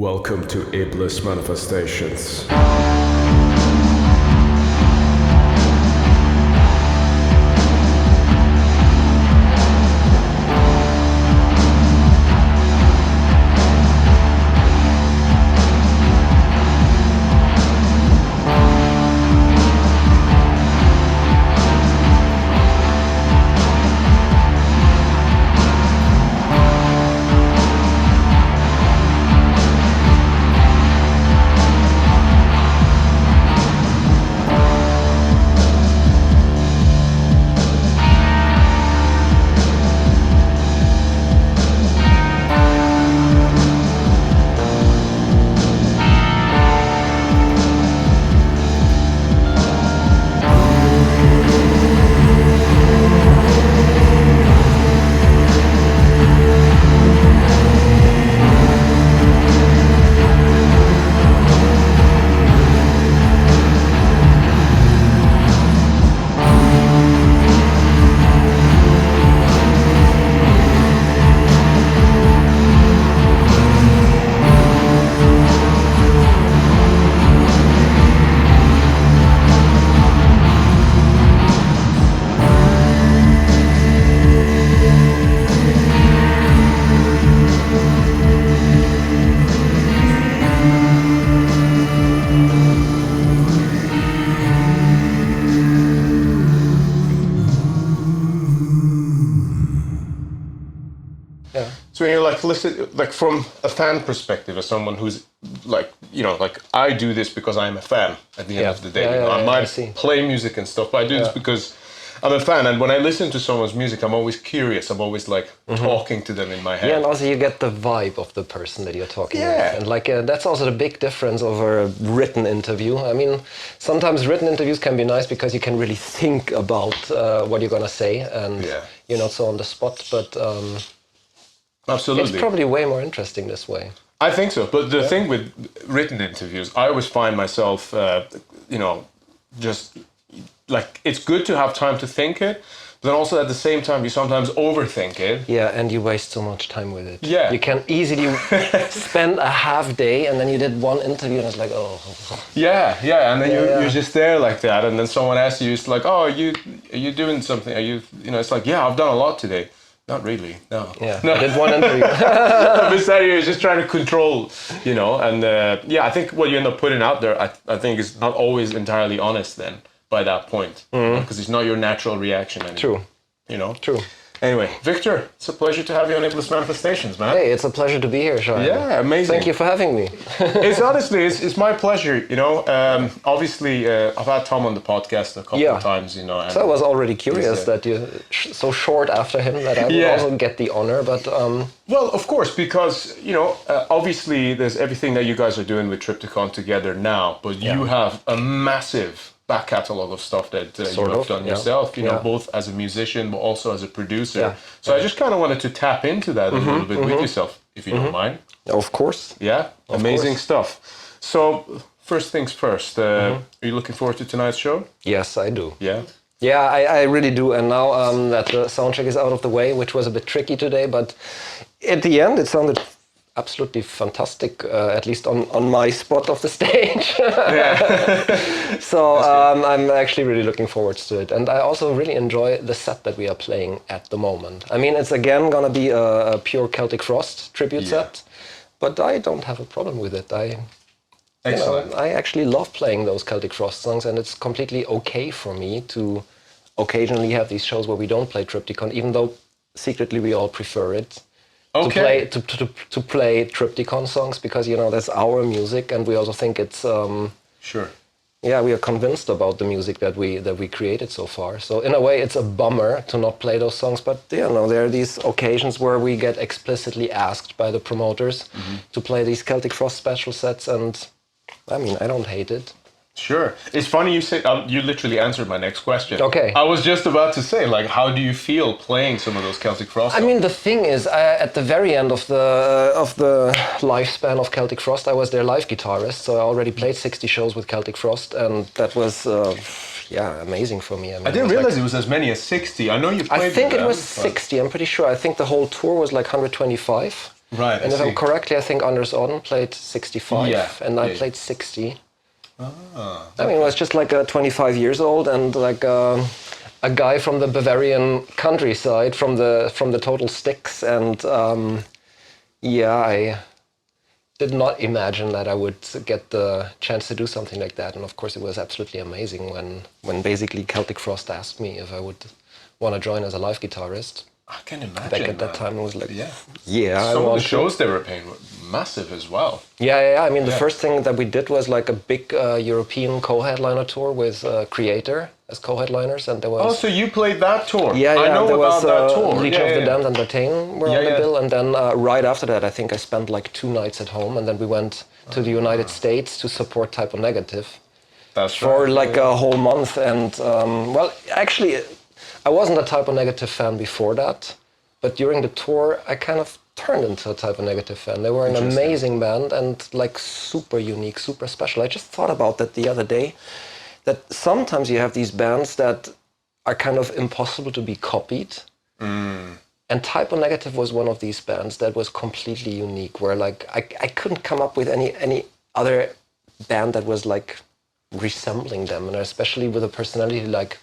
Welcome to Iblis Manifestations. So when you're like, listen, like from a fan perspective, as someone who's like, you know, like I do this because I'm a fan at the end of the day. I might play music and stuff, but I do this because I'm a fan. And when I listen to someone's music, I'm always curious. I'm always like talking to them in my head. Yeah, and also you get the vibe of the person that you're talking with. And like that's also the big difference over a written interview. I mean, sometimes written interviews can be nice because you can really think about what you're going to say and you're not so on the spot. But absolutely, it's probably way more interesting this way. I think so. But the thing with written interviews, I always find myself, you know, just like it's good to have time to think it. But then also at the same time, you sometimes overthink it. Yeah, and you waste so much time with it. Yeah. You can easily spend a half day and then you did one interview and it's like, oh. Yeah, and then you're just there like that. And then someone asks you, it's like, oh, are you doing something? Are you know, it's like, yeah, I've done a lot today. Not really, no. Yeah, no. I did one interview. Besides, you're just trying to control, you know, and I think what you end up putting out there, I think is not always entirely honest then by that point. Because it's not your natural reaction anymore. True. You know? True. Anyway, Victor, it's a pleasure to have you on Iblis Manifestations, man. Hey, it's a pleasure to be here, Sean. Yeah, amazing. Thank you for having me. It's my pleasure, you know. Obviously, I've had Tom on the podcast a couple of times, you know. And so I was already curious that you so short after him that I would also get the honor, but... Well, of course, because, you know, obviously there's everything that you guys are doing with Triptykon together now, but you have a massive back catalogue of stuff that you have done yourself, you know, both as a musician but also as a producer. Yeah. So I just kind of wanted to tap into that a little bit with yourself, if you don't mind. Of course. Yeah, amazing stuff. So first things first, are you looking forward to tonight's show? Yes, I do. Yeah? Yeah, I really do. And now that the soundcheck is out of the way, which was a bit tricky today, but at the end it sounded absolutely fantastic, at least on my spot of the stage. So I'm actually really looking forward to it. And I also really enjoy the set that we are playing at the moment. I mean, it's again gonna be a pure Celtic Frost tribute set, but I don't have a problem with it. Excellent. I actually love playing those Celtic Frost songs, and it's completely okay for me to occasionally have these shows where we don't play Triptykon, even though secretly we all prefer it. Okay. To play Triptykon songs, because, you know, that's our music, and we also think it's sure. Yeah, we are convinced about the music that we created so far. So in a way, it's a bummer to not play those songs, but you know, there are these occasions where we get explicitly asked by the promoters to play these Celtic Frost special sets, and I mean, I don't hate it. Sure. It's funny you say, you liftually answered my next question. Okay. I was just about to say, like, how do you feel playing some of those Celtic Frost songs? I mean, the thing is, at the very end of the lifespan of Celtic Frost, I was their live guitarist, so I already played 60 shows with Celtic Frost, and that was, amazing for me. I mean, I didn't realize it was as many as 60. I know you played I think with it them, was 60, I'm pretty sure. I think the whole tour was like 125. Right. And if I'm correctly, I think Anders Odden played 65, and I played 60. I mean, it was just like 25 years old, and like a guy from the Bavarian countryside, from the total sticks, and I did not imagine that I would get the chance to do something like that. And of course, it was absolutely amazing when basically Celtic Frost asked me if I would want to join as a live guitarist. I can imagine. Back at that time, it was like, Some of the shows they were playing were massive as well. Yeah. I mean, the first thing that we did was like a big European co-headliner tour with Creator as co-headliners, and there was. Oh, so you played that tour? Yeah. I know there about was, that tour. Legion of the Damned and Entertain were on the bill, and then right after that, I think I spent like 2 nights at home, and then we went to the United States to support Type O Negative. That's for like a whole month, and well, actually. I wasn't a Type O Negative fan before that, but during the tour, I kind of turned into a Type O Negative fan. They were an amazing band and like super unique, super special. I just thought about that the other day, that sometimes you have these bands that are kind of impossible to be copied. And Type O Negative was one of these bands that was completely unique, where like I couldn't come up with any other band that was like resembling them, and especially with a personality like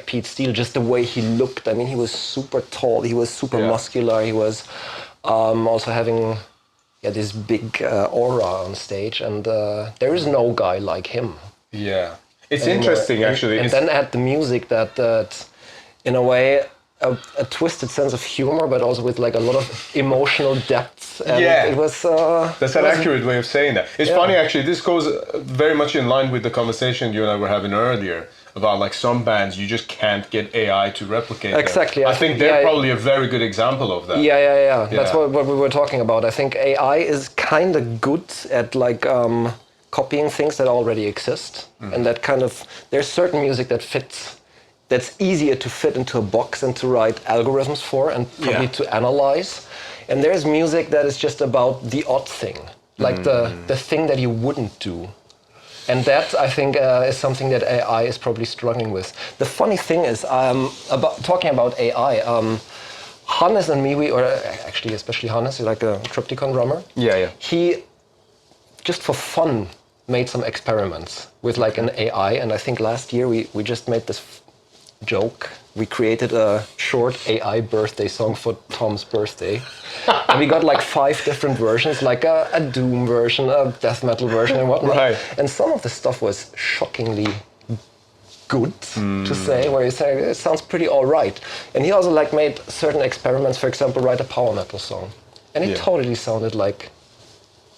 Pete Steele, just the way he looked. I mean, he was super tall, he was super muscular, he was also having this big aura on stage, and there is no guy like him. Yeah, it's interesting actually. And then add the music that in a way a twisted sense of humor, but also with like a lot of emotional depth. And it was. That's an accurate way of saying that. It's funny actually. This goes very much in line with the conversation you and I were having earlier about like some bands you just can't get AI to replicate. Exactly. I think they're probably a very good example of that. Yeah. That's what we were talking about. I think AI is kind of good at like copying things that already exist, and that kind of there's certain music that fits. That's easier to fit into a box and to write algorithms for and probably to analyze. And there's music that is just about the odd thing, like the thing that you wouldn't do. And that, I think, is something that AI is probably struggling with. The funny thing is, talking about AI, Hannes and me, or actually especially Hannes, like a Triptykon drummer. Yeah. He, just for fun, made some experiments with like an AI. And I think last year we just made this joke. We created a short AI birthday song for Tom's birthday. And we got like 5 different versions, like a doom version, a death metal version and whatnot. Right. And some of the stuff was shockingly good to say, where you say, it sounds pretty all right. And he also like made certain experiments, for example, write a power metal song. And it totally sounded like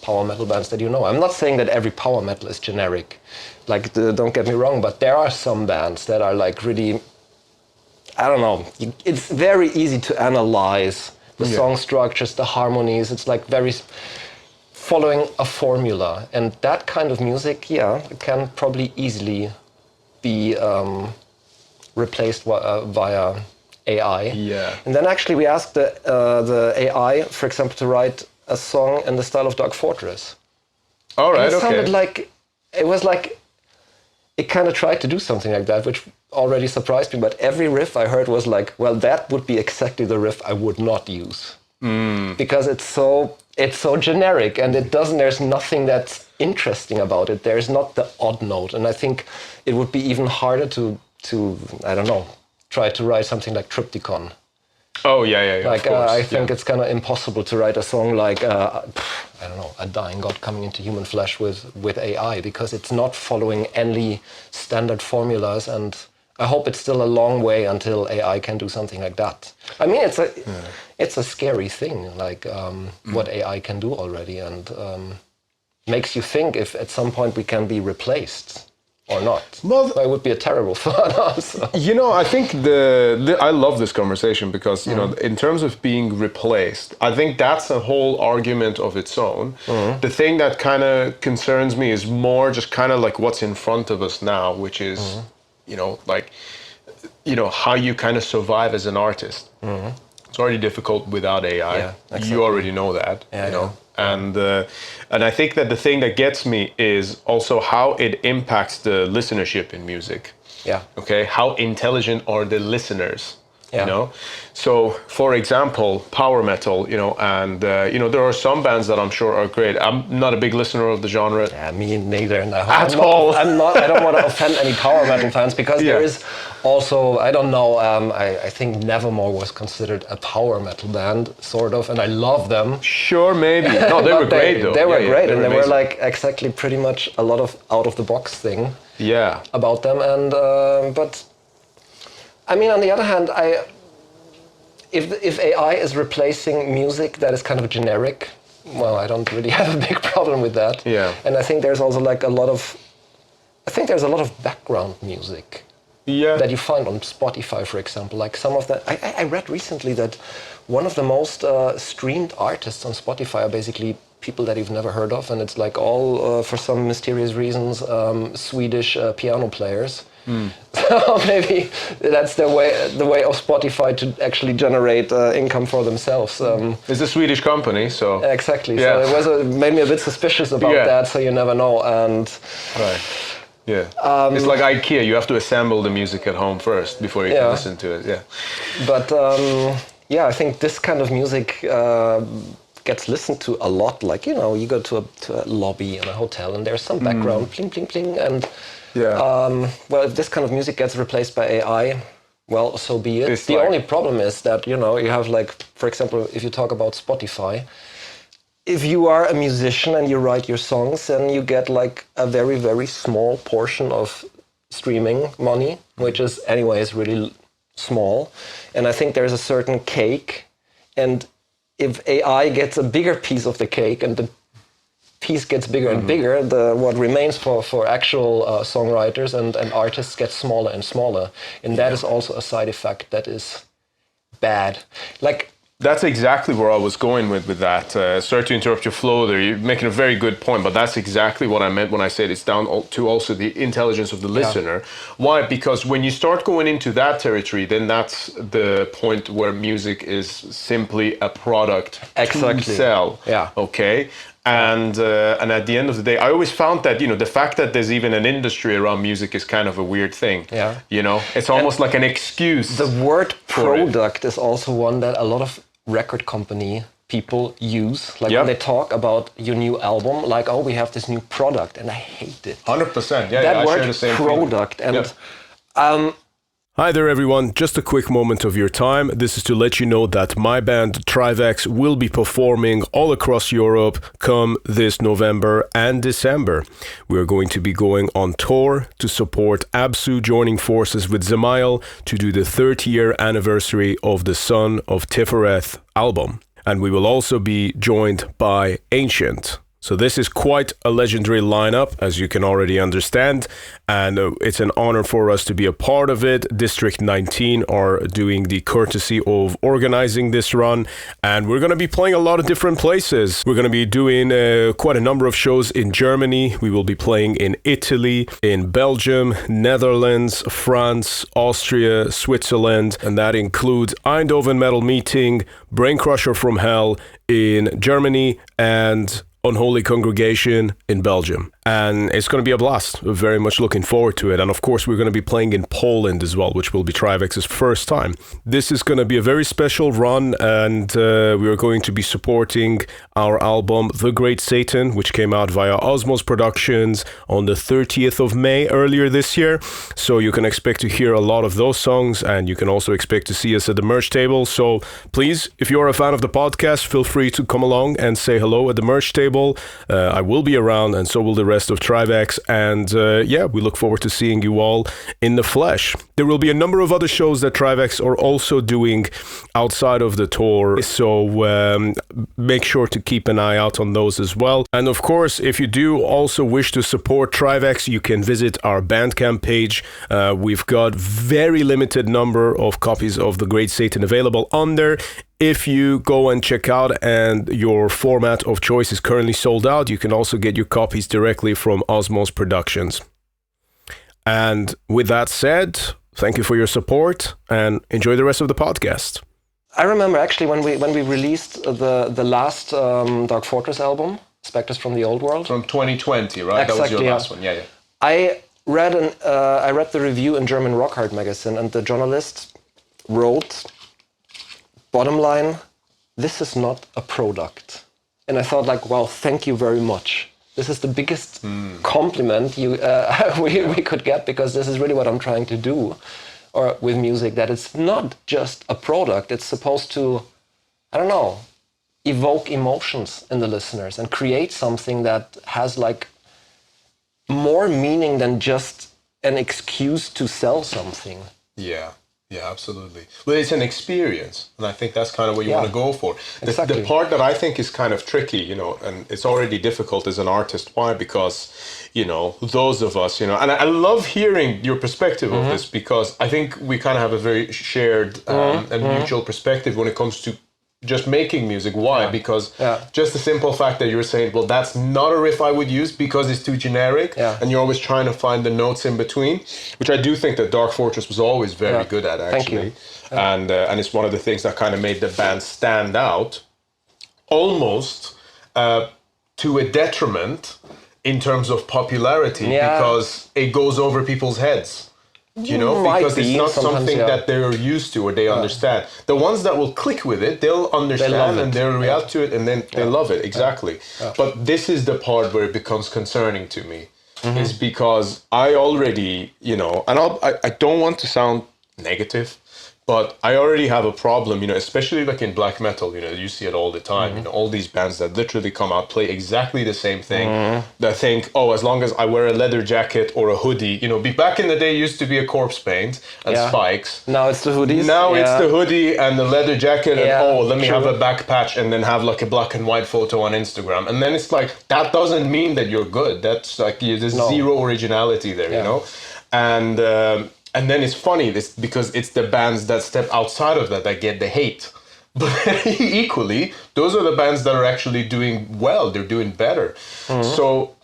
power metal bands that you know. I'm not saying that every power metal is generic. Like, don't get me wrong, but there are some bands that are like really, I don't know, it's very easy to analyze the song structures, the harmonies. It's like very following a formula. And that kind of music, can probably easily be replaced via AI. Yeah. And then actually we asked the AI, for example, to write a song in the style of Dark Fortress. All right, it sounded like, it was like, it kind of tried to do something like that, which already surprised me, but every riff I heard was like, well, that would be exactly the riff I would not use. Because it's so generic, and there's nothing that's interesting about it. There's not the odd note, and I think it would be even harder to I don't know, try to write something like Triptykon. Oh, yeah. Like, I think it's kind of impossible to write a song like, I don't know, a dying god coming into human flesh with AI, because it's not following any standard formulas, and I hope it's still a long way until AI can do something like that. I mean, it's a scary thing, like what AI can do already, and makes you think if at some point we can be replaced. Or not. Well, it would be a terrible thought also. You know, I think I love this conversation because, you know, in terms of being replaced, I think that's a whole argument of its own. The thing that kind of concerns me is more just kind of like what's in front of us now, which is, how you kind of survive as an artist. It's already difficult without AI. Yeah, exactly. You already know that, you know. And I think that the thing that gets me is also how it impacts the listenership in music. Yeah. Okay. How intelligent are the listeners? you know. So, for example, power metal, you know, and you know, there are some bands that I'm sure are great. I'm not a big listener of the genre. Yeah, me neither. No. At all. I don't want to offend any power metal fans because there is also, I don't know, I think Nevermore was considered a power metal band, sort of, and I love them. Sure, maybe. No, they were great though. They were great, and they amazing. were like exactly pretty much a lot of out of the box thing. Yeah. About them, and but I mean, on the other hand, if AI is replacing music that is kind of generic, well, I don't really have a big problem with that. Yeah. And I think there's also like a lot of background music. Yeah. That you find on Spotify, for example. Like some of the, I read recently that one of the most streamed artists on Spotify are basically people that you've never heard of, and it's like all, for some mysterious reasons, Swedish piano players. So maybe that's the way of Spotify to actually generate income for themselves. It's a Swedish company, so... Exactly, yeah. So it made me a bit suspicious about that, so you never know. And right. Yeah. It's like IKEA, you have to assemble the music at home first before you can listen to it, yeah. But yeah, I think this kind of music gets listened to a lot. Like, you know, you go to a lobby in a hotel and there's some background, pling, pling, pling, and well, if this kind of music gets replaced by AI, well, so be it. The only problem is that, you know, you have like, for example, if you talk about Spotify, if you are a musician and you write your songs, then you get like a very, very small portion of streaming money, which is anyways really small. And I think there's a certain cake, and if AI gets a bigger piece of the cake and the piece gets bigger and bigger, what remains for actual songwriters and artists gets smaller and smaller. And that is also a side effect that is bad. Like, that's exactly where I was going with that. Sorry to interrupt your flow there. You're making a very good point, but that's exactly what I meant when I said it's down to also the intelligence of the listener. Why? Because when you start going into that territory, then that's the point where music is simply a product to sell. Yeah. Okay. And at the end of the day, I always found that, you know, the fact that there's even an industry around music is kind of a weird thing. Yeah. You know, it's almost like an excuse. The word product is also one that a lot of record company people use. Like when they talk about your new album, like, oh, we have this new product, and I hate it. 100%. Yeah, that word, I share the same product. Feeling. And Hi there everyone, just a quick moment of your time. This is to let you know that my band TRIVAX will be performing all across Europe come this November and December. We are going to be going on tour to support Absu joining forces with Zemail to do the 30-year anniversary of the Son of Tifereth album. And we will also be joined by Ancient. So this is quite a legendary lineup, as you can already understand, and it's an honor for us to be a part of it. District 19 are doing the courtesy of organizing this run, and we're going to be playing a lot of different places. We're going to be doing quite a number of shows in Germany. We will be playing in Italy, in Belgium, Netherlands, France, Austria, Switzerland, and that includes Eindhoven Metal Meeting, Brain Crusher from Hell in Germany, and Unholy Congregation in Belgium. And it's going to be a blast. We're very much looking forward to it. And of course, we're going to be playing in Poland as well, which will be TRIVAX's first time. This is going to be a very special run, and we are going to be supporting our album, The Great Satan, which came out via Osmos Productions on the 30th of May earlier this year. So you can expect to hear a lot of those songs, and you can also expect to see us at the merch table. So please, if you're a fan of the podcast, feel free to come along and say hello at the merch table. I will be around, and so will the rest of TRIVAX, and yeah, we look forward to seeing you all in the flesh. There will be a number of other shows that TRIVAX are also doing outside of the tour, so make sure to keep an eye out on those as well. And of course, if you do also wish to support TRIVAX, you can visit our Bandcamp page. We've got very limited number of copies of The Great Satan available on there. If you go and check out and your format of choice is currently sold out, you can also get your copies directly from Osmos Productions. And with that said, thank you for your support and enjoy the rest of the podcast. I remember actually when we released the last Dark Fortress album, Spectres from the Old World. From 2020, right? Exactly, that was your last one, yeah. I read the review in German Rock Hard magazine, and the journalist wrote, bottom line, this is not a product. And I thought like, well, thank you very much. This is the biggest compliment we could get, because this is really what I'm trying to do or with music, that it's not just a product. It's supposed to, I don't know, evoke emotions in the listeners and create something that has like more meaning than just an excuse to sell something. Yeah. Yeah, absolutely. Well, it's an experience, and I think that's kind of what you want to go for. The part that I think is kind of tricky, you know, and it's already difficult as an artist. Why? Because, you know, those of us, you know, and I love hearing your perspective of this, because I think we kind of have a very shared and mutual perspective when it comes to just making music. Why? Because just the simple fact that you're saying, well, that's not a riff I would use because it's too generic, and you're always trying to find the notes in between, which I do think that Dark Fortress was always very good at, actually. And it's one of the things that kind of made the band stand out, almost to a detriment in terms of popularity, because it goes over people's heads. You know, because it's not something that they're used to or they understand. The ones that will click with it, they'll understand and they'll react to it, and then they love it. Exactly. But this is the part where it becomes concerning to me, is because I already, you know, and I don't want to sound negative, but I already have a problem, you know, especially like in black metal, you know, you see it all the time, you know, all these bands that literally come out, play exactly the same thing, that think, oh, as long as I wear a leather jacket or a hoodie, you know, back in the day used to be a corpse paint and spikes. Now it's the hoodies. Now it's the hoodie and the leather jacket and, oh, let me have a back patch and then have like a black and white photo on Instagram. And then it's like, that doesn't mean that you're good. That's like, there's zero originality there, you know? And then it's funny because it's the bands that step outside of that get the hate. But equally, those are the bands that are actually doing well. They're doing better. So,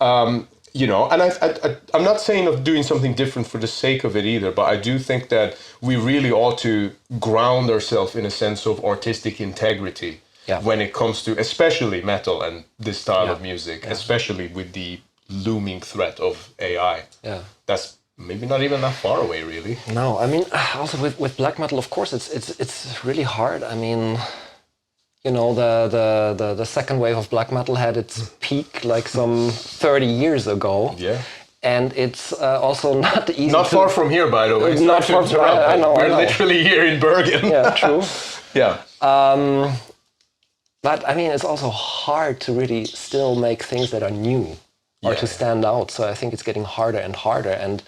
you know, and I'm not saying of doing something different for the sake of it either, but I do think that we really ought to ground ourselves in a sense of artistic integrity when it comes to, especially metal and this style of music, especially with the looming threat of AI. That's maybe not even that far away, really. No, I mean, also with black metal, of course, it's really hard. I mean, you know, the second wave of black metal had its peak like some 30 years ago. Yeah. And it's also not easy. Not far from here, by the way. It's not far from here. I know. We're literally here in Bergen. Yeah, true. Yeah. But I mean, it's also hard to really still make things that are new. Or to stand out, so I think it's getting harder and harder. And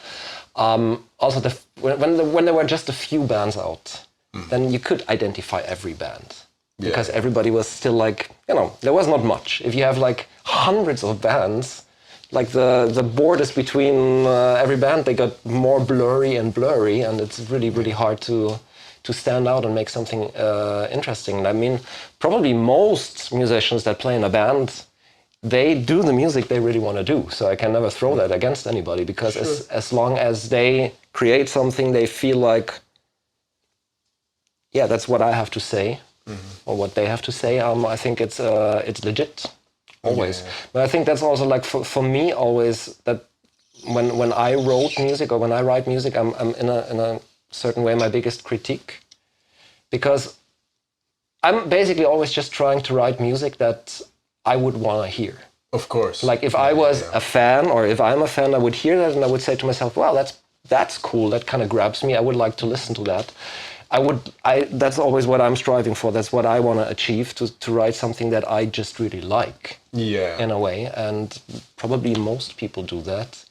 also, when there were just a few bands out, then you could identify every band because everybody was still like, you know, there was not much. If you have like hundreds of bands, like the borders between every band, they got more blurry, and it's really, really hard to stand out and make something interesting. I mean, probably most musicians that play in a band, they do the music they really want to do. So I can never throw that against anybody, because as long as they create something they feel like, yeah, that's what I have to say, or what they have to say, I think it's legit, always. But I think that's also like for me always, that when I wrote music or when I write music, I'm in a certain way my biggest critique, because I'm basically always just trying to write music that I would want to hear. Of course. Like if I was a fan, or if I'm a fan, I would hear that and I would say to myself, wow, that's cool. That kind of grabs me. I would like to listen to that. That's always what I'm striving for. That's what I want to achieve, to write something that I just really like. Yeah. In a way. And probably most people do that.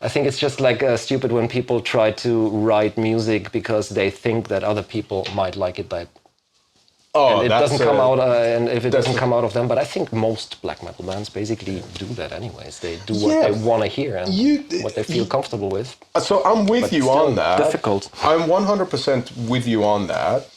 I think it's just like stupid when people try to write music because they think that other people might like it, but and it doesn't come out, and if it doesn't come out of them, but I think most black metal bands basically do that anyways. They do what they want to hear and what they feel comfortable with. So I'm with you on that. Difficult. I'm 100% with you on that.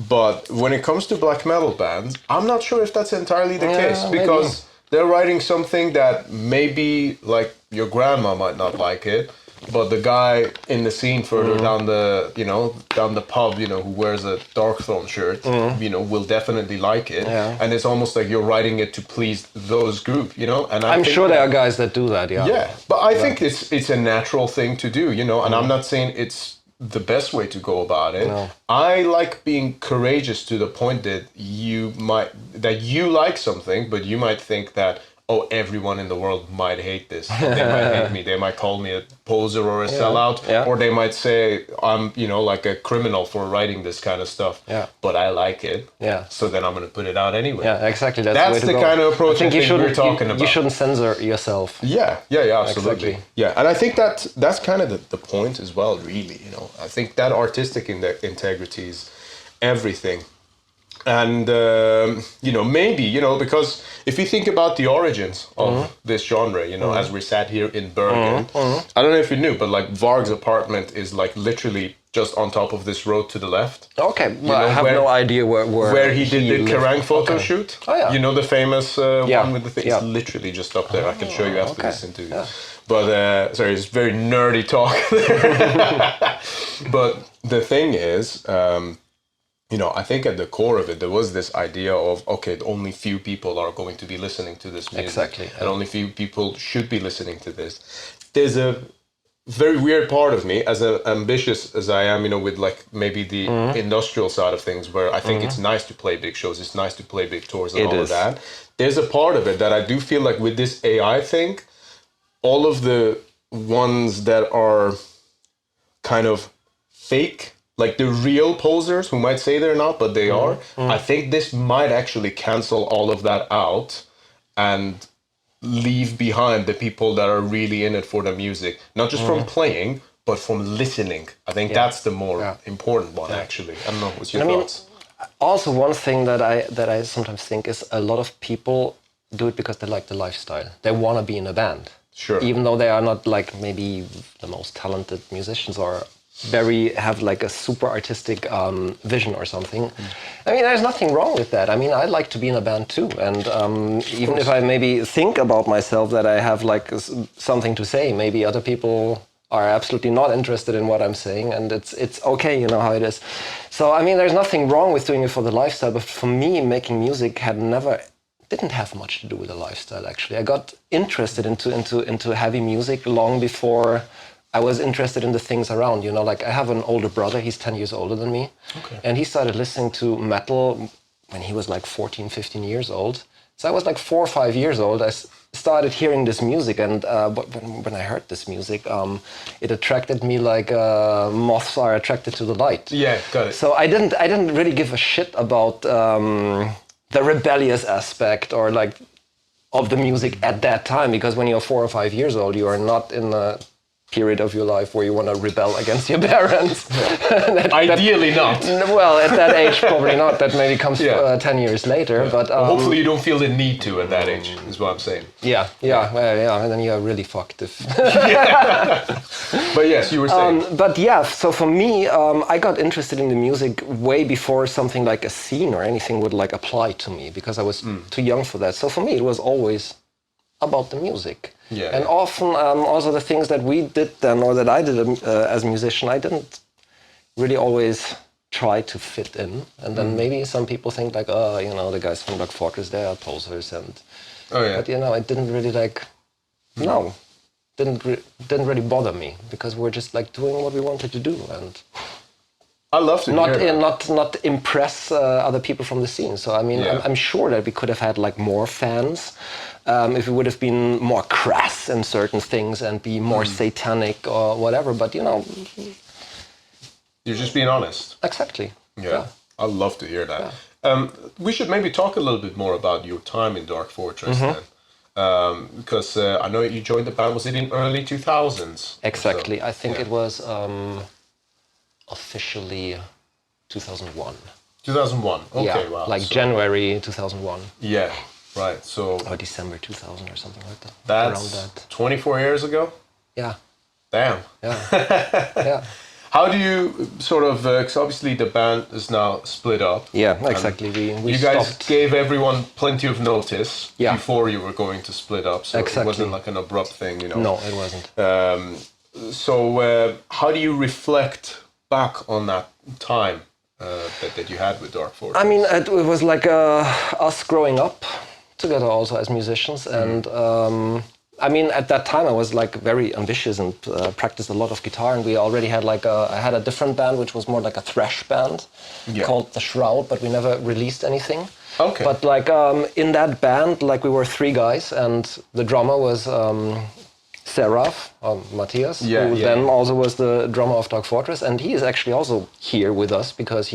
But when it comes to black metal bands, I'm not sure if that's entirely the case, because they're writing something that maybe like your grandma might not like it, but the guy in the scene further down the pub, who wears a Darkthrone shirt, will definitely like it. Yeah. And it's almost like you're writing it to please those group, And I'm sure there are guys that do that, yeah. Yeah, but I think it's a natural thing to do, and I'm not saying it's the best way to go about it. No. I like being courageous to the point that you like something, but you might think that, oh, everyone in the world might hate this. They might hate me. They might call me a poser or a sellout, or they might say I'm, like a criminal for writing this kind of stuff. Yeah. But I like it. Yeah. So then I'm going to put it out anyway. Yeah, exactly. That's the kind of approach I think we're talking about. You shouldn't censor yourself. Yeah, absolutely. Exactly. Yeah, and I think that's kind of the point as well, really. I think that artistic integrity is everything. And, maybe, because if you think about the origins of this genre, as we sat here in Bergen, I don't know if you knew, but like Varg's apartment is like literally just on top of this road to the left. Okay, well, I have no idea where he did the Kerrang photo shoot. Oh, yeah. The famous one with the thing. It's literally just up there. I can show you after this interview. Yeah. But, sorry, it's very nerdy talk. But the thing is... I think at the core of it, there was this idea of, okay, only few people are going to be listening to this music. Exactly. And only few people should be listening to this. There's a very weird part of me, as ambitious as I am, with like maybe the industrial side of things, where I think it's nice to play big shows, it's nice to play big tours and all of that. There's a part of it that I do feel like with this AI thing, all of the ones that are kind of fake, like the real posers who might say they're not, but they are. I think this might actually cancel all of that out and leave behind the people that are really in it for the music, not just from playing, but from listening. I think that's the more important one, actually. I don't know, what's your thoughts? Also, one thing that I sometimes think is a lot of people do it because they like the lifestyle. They want to be in a band. Sure. Even though they are not like maybe the most talented musicians or have like a super artistic vision or something. I mean, there's nothing wrong with that. I mean, I like to be in a band too, and even if I maybe think about myself that I have like something to say, maybe other people are absolutely not interested in what I'm saying, and it's okay, how it is. So I mean, there's nothing wrong with doing it for the lifestyle, but for me, making music didn't have much to do with the lifestyle. Actually, I got interested into heavy music long before I was interested in the things around, like I have an older brother, he's 10 years older than me. Okay. And he started listening to metal when he was like 14, 15 years old. So I was like 4 or 5 years old. I started hearing this music, and when I heard this music, it attracted me like moths are attracted to the light. Yeah, got it. So I didn't really give a shit about the rebellious aspect or like of the music at that time, because when you're 4 or 5 years old, you are not in a period of your life where you want to rebel against your parents. Ideally not. Well, at that age, probably not. That maybe comes 10 years later. But hopefully you don't feel the need to at that age, is what I'm saying. Yeah, and then you're really fucked if... But yes, you were saying. But yeah, so for me, I got interested in the music way before something like a scene or anything would like apply to me, because I was too young for that. So for me, it was always about the music. Yeah, and often also the things that we did then, or that I did as a musician, I didn't really always try to fit in. And then maybe some people think like, oh, the guys from Black Fortress, they are posers. And but it didn't really like, didn't really bother me, because we're just like doing what we wanted to do. And I love to hear that. Not impress other people from the scene. So I mean, I'm sure that we could have had like more fans if we would have been more crass in certain things and be more satanic or whatever. But you're just being honest. Exactly. Yeah. I love to hear that. Yeah. We should maybe talk a little bit more about your time in Dark Fortress then. Because I know you joined the band. Was it in early 2000s? Exactly. I think it was officially 2001. 2001. Okay, yeah, wow. Like January 2001. Yeah, right. So or December 2000 or something like that. That's around that. 24 years ago? Yeah. Damn. Yeah. Yeah. How do you sort of, because obviously the band is now split up. Yeah, exactly. We you guys stopped. gave everyone plenty of notice before you were going to split up, so it wasn't like an abrupt thing, No, it wasn't. So how do you reflect back on that time that you had with Dark Fortress? I mean, it was like us growing up together also as musicians, and I mean, at that time I was like very ambitious and practiced a lot of guitar, and we already had like I had a different band which was more like a thrash band called The Shroud, but we never released anything. Okay. But like in that band, like we were 3 guys, and the drummer was Seraph, Matthias, who then also was the drummer of Dark Fortress, and he is actually also here with us because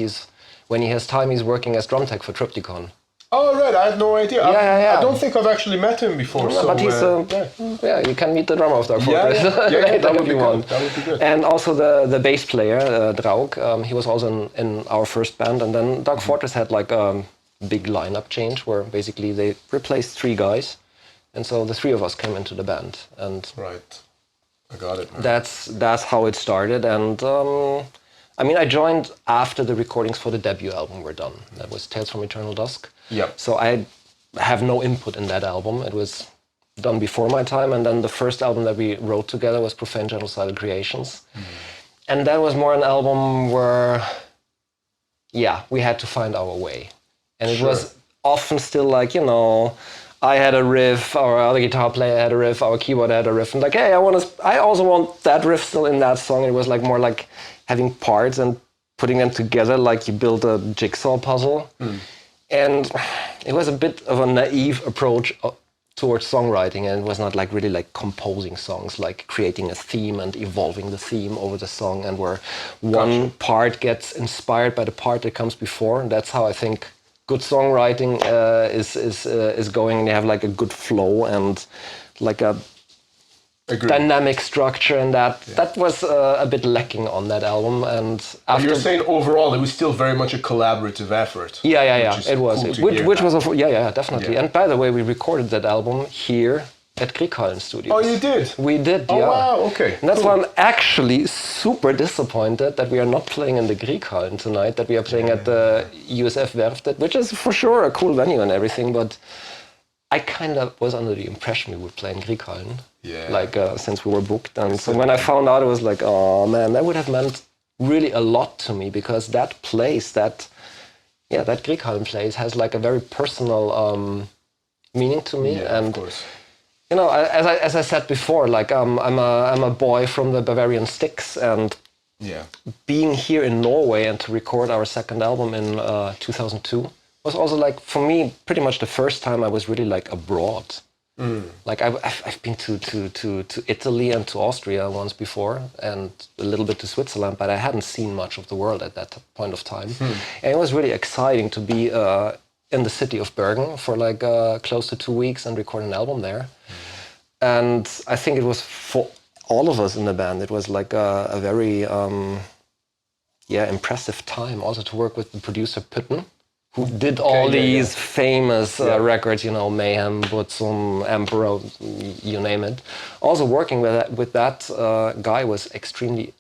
when he has time, he's working as drum tech for Triptykon. Oh, right, I had no idea. Yeah. I don't think I've actually met him before. No, so, but he's, you can meet the drummer of Dark Fortress later that would if be you good. want. That would be good. And also the bass player, Draug, he was also in our first band, and then Dark Fortress had like a big lineup change where basically they replaced 3 guys, and so the 3 of us came into the band. And right, I got it. That's how it started, and I mean, I joined after the recordings for the debut album were done. That was Tales from Eternal Dusk. Yep. So I have no input in that album. It was done before my time, and then the first album that we wrote together was Profane Genocidal Creations. And that was more an album where, we had to find our way. And it was often still like, you know, I had a riff, our other guitar player had a riff, our keyboard had a riff, and like, hey, I also want that riff still in that song. It was like more like having parts and putting them together like you build a jigsaw puzzle. And it was a bit of a naive approach towards songwriting, and it was not like really like composing songs, like creating a theme and evolving the theme over the song, and where one part gets inspired by the part that comes before. And that's how I think good songwriting is going. They have like a good flow and like a dynamic structure, and that was a bit lacking on that album. And after you're saying overall it was still very much a collaborative effort. It was, which was definitely. Yeah. And by the way, we recorded that album here at Triptykon Studio. Oh, you did? We did, Oh, wow, okay. And that's why I'm actually super disappointed that we are not playing in the Triptykon tonight, that we are playing at the USF Werftet, which is for sure a cool venue and everything, but I kind of was under the impression we would play in Triptykon, since we were booked. And so when I found out, it was like, oh man, that would have meant really a lot to me, because that place, that Triptykon place has like a very personal meaning to me. Yeah, and of course. You know, as I said before, like I'm a boy from the Bavarian sticks, and being here in Norway and to record our second album in 2002 was also like, for me, pretty much the first time I was really like abroad. Like I've been to Italy and to Austria once before, and a little bit to Switzerland, but I hadn't seen much of the world at that point of time. And it was really exciting to be in the city of Bergen for like close to 2 weeks and record an album there. And I think it was for all of us in the band, it was like a very impressive time also to work with the producer Putten, who did all these famous records, you know, Mayhem, Butzum, Emperor, you name it. Also working with that guy was extremely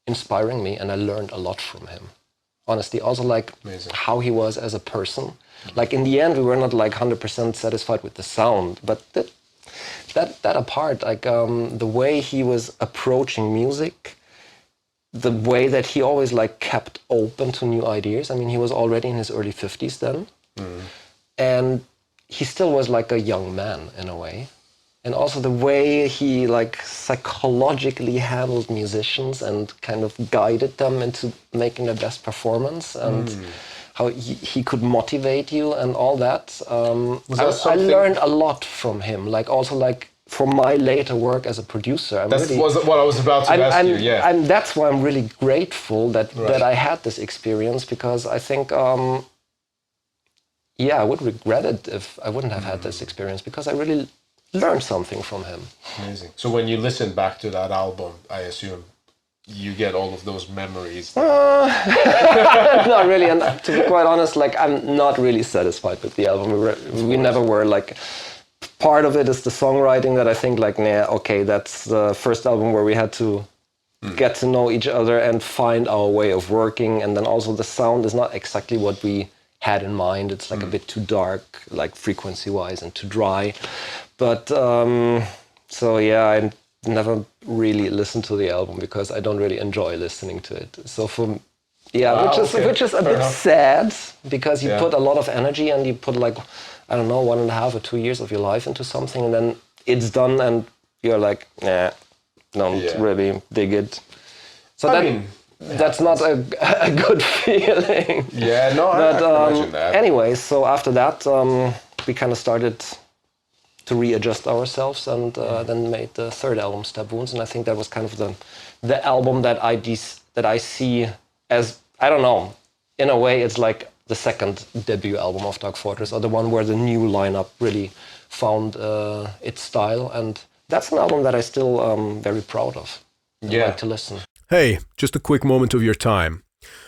inspiring me, and I learned a lot from him. Honestly, also like how he was as a person. Like in the end, we were not like 100% satisfied with the sound, but that apart, like the way he was approaching music, the way that he always like kept open to new ideas. I mean, he was already in his early 50s then, and he still was like a young man in a way. And also the way he like psychologically handled musicians and kind of guided them into making the best performance, and how he could motivate you and all that. I learned a lot from him. Like also like for my later work as a producer. That was what I was about to ask you. Yeah, and that's why I'm really grateful that I had this experience, because I think I would regret it if I wouldn't have had this experience, because I really learned something from him. Amazing. So when you listen back to that album, I assume you get all of those memories. Not really, and to be quite honest, like I'm not really satisfied with the album. We never were. Like part of it is the songwriting that I think like, that's the first album where we had to get to know each other and find our way of working, and then also the sound is not exactly what we had in mind. It's like a bit too dark, like frequency-wise, and too dry. But I never really listened to the album because I don't really enjoy listening to it. So which is a bit sad, because you put a lot of energy and you put like, I don't know, 1.5 or 2 years of your life into something, and then it's done and you're like, nah, don't really dig it. So that's not a good feeling. Yeah, no, I can imagine that. Anyway, so after that, we kind of started to readjust ourselves and then made the third album, Stab Wounds, and I think that was kind of the album that I see as, I don't know, in a way it's like the second debut album of Dark Fortress, or the one where the new lineup really found its style, and that's an album that I still very proud of. I like to listen. Hey, just a quick moment of your time.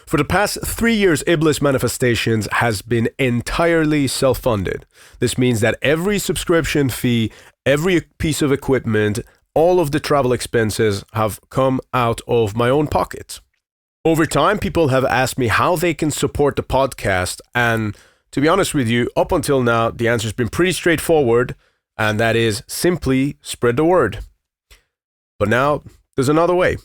For the past 3 years, Iblis Manifestations has been entirely self-funded. This means that every subscription fee, every piece of equipment, all of the travel expenses have come out of my own pocket. Over time, people have asked me how they can support the podcast, and to be honest with you, up until now, the answer's been pretty straightforward, and that is simply spread the word. But now, there's another way.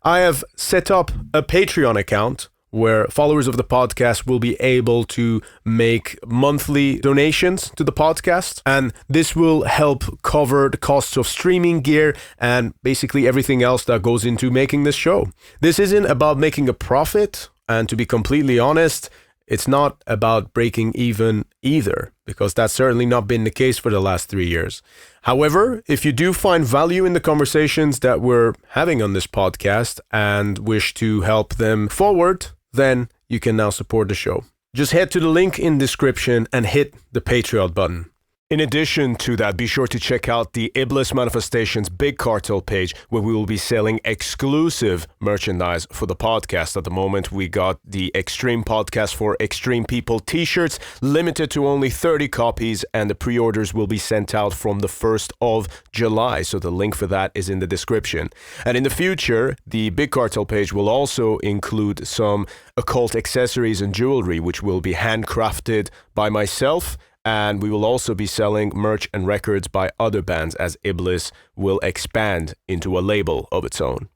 I have set up a Patreon account where followers of the podcast will be able to make monthly donations to the podcast, and this will help cover the costs of streaming gear and basically everything else that goes into making this show. This isn't about making a profit, and to be completely honest, it's not about breaking even either, because that's certainly not been the case for the last 3 years. However, if you do find value in the conversations that we're having on this podcast and wish to help them forward, then you can now support the show. Just head to the link in description and hit the Patreon button. In addition to that, be sure to check out the Iblis Manifestations Big Cartel page, where we will be selling exclusive merchandise for the podcast. At the moment, we got the Extreme Podcast for Extreme People t-shirts, limited to only 30 copies, and the pre-orders will be sent out from the 1st of July. So the link for that is in the description. And in the future, the Big Cartel page will also include some occult accessories and jewelry, which will be handcrafted by myself. And we will also be selling merch and records by other bands as Iblis will expand into a label of its own.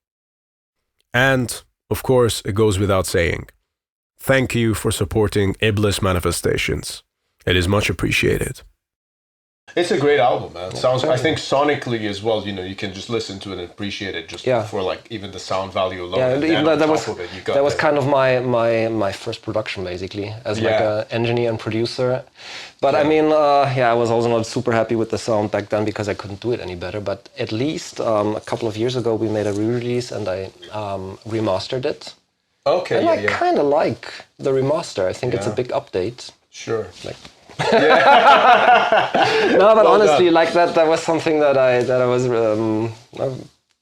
And, of course, it goes without saying, thank you for supporting Iblis Manifestations. It is much appreciated. It's a great album, man. Sounds, I think sonically as well, you know, you can just listen to it and appreciate it just for like even the sound value alone. Yeah, and even that was that kind of my first production basically, as like an engineer and producer. But I mean, I was also not super happy with the sound back then because I couldn't do it any better. But at least a couple of years ago we made a re-release and I remastered it. Okay, and I kind of like the remaster. I think it's a big update. Sure. Like, no, but honestly, like that was something that I was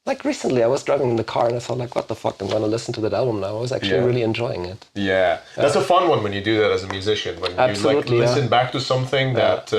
like recently. I was driving in the car and I thought, like, what the fuck? I'm gonna listen to that album now. I was actually really enjoying it. Yeah, that's a fun one when you do that as a musician. When you like listen back to something that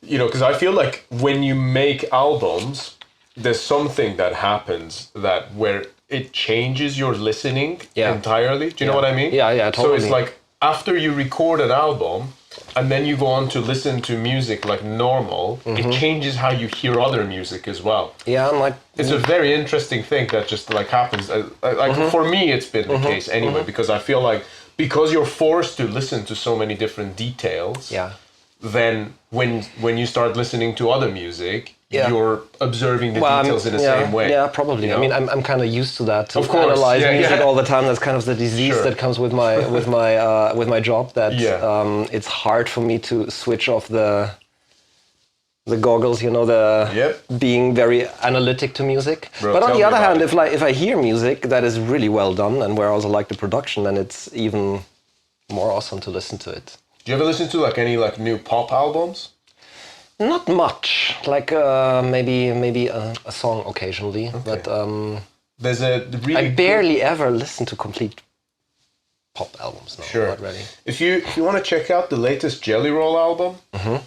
you know, because I feel like when you make albums, there's something that happens that where it changes your listening entirely. Do you know what I mean? Yeah, totally. So it's like after you record an album and then you go on to listen to music like normal, it changes how you hear other music as well. Yeah, I'm like... It's a very interesting thing that just like happens. Like for me, it's been the case anyway, because I feel like because you're forced to listen to so many different details, then when you start listening to other music, you're observing the details in the same way. Yeah, probably. You know? I mean, I'm kind of used to that. Of course, analyze music all the time. That's kind of the disease that comes with my with my job. That it's hard for me to switch off the goggles. You know, being very analytic to music. Bro, but on the other hand, if I hear music that is really well done and where I also like the production, then it's even more awesome to listen to it. Do you ever listen to like any like new pop albums? Not much, like maybe a song occasionally, but there's a really I barely ever listen to complete pop albums now. Not really. If you want to check out the latest Jelly Roll album,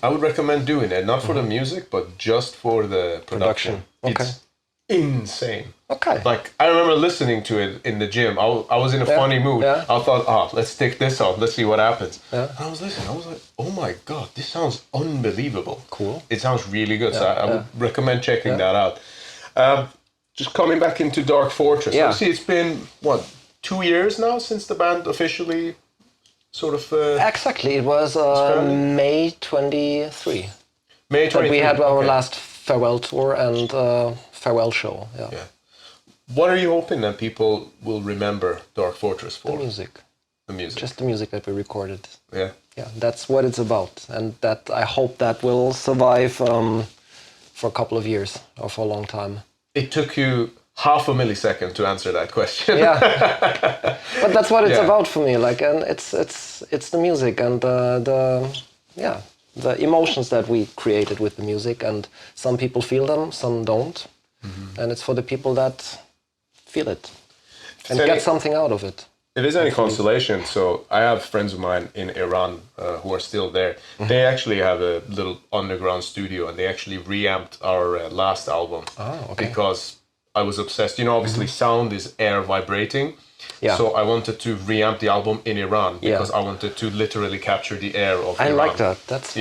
I would recommend doing it. Not for the music, but just for the production. Okay. It's insane. Okay. Like I remember listening to it in the gym. I was in a funny mood. I thought, let's stick this on. Let's see what happens. And I was listening. I was like, oh my god, this sounds unbelievable. Cool. It sounds really good. So I would recommend checking that out. Just coming back into Dark Fortress. Obviously, it's been 2 years now since the band officially sort of. Exactly. It was May 23. May 23. But we had our last farewell tour and farewell show. Yeah. What are you hoping that people will remember Dark Fortress for? The music. The music. Just the music that we recorded. Yeah. Yeah, that's what it's about, and that I hope that will survive for a couple of years or for a long time. It took you half a millisecond to answer that question. Yeah, but that's what it's about for me. Like, and it's the music and the emotions that we created with the music, and some people feel them, some don't, and it's for the people that feel it and get something out of it. If there's any consolation, so I have friends of mine in Iran who are still there. They actually have a little underground studio, and they actually reamped our last album because I was obsessed. You know, obviously sound is air vibrating. Yeah. So I wanted to reamp the album in Iran because I wanted to literally capture the air of Iran. I like that. That's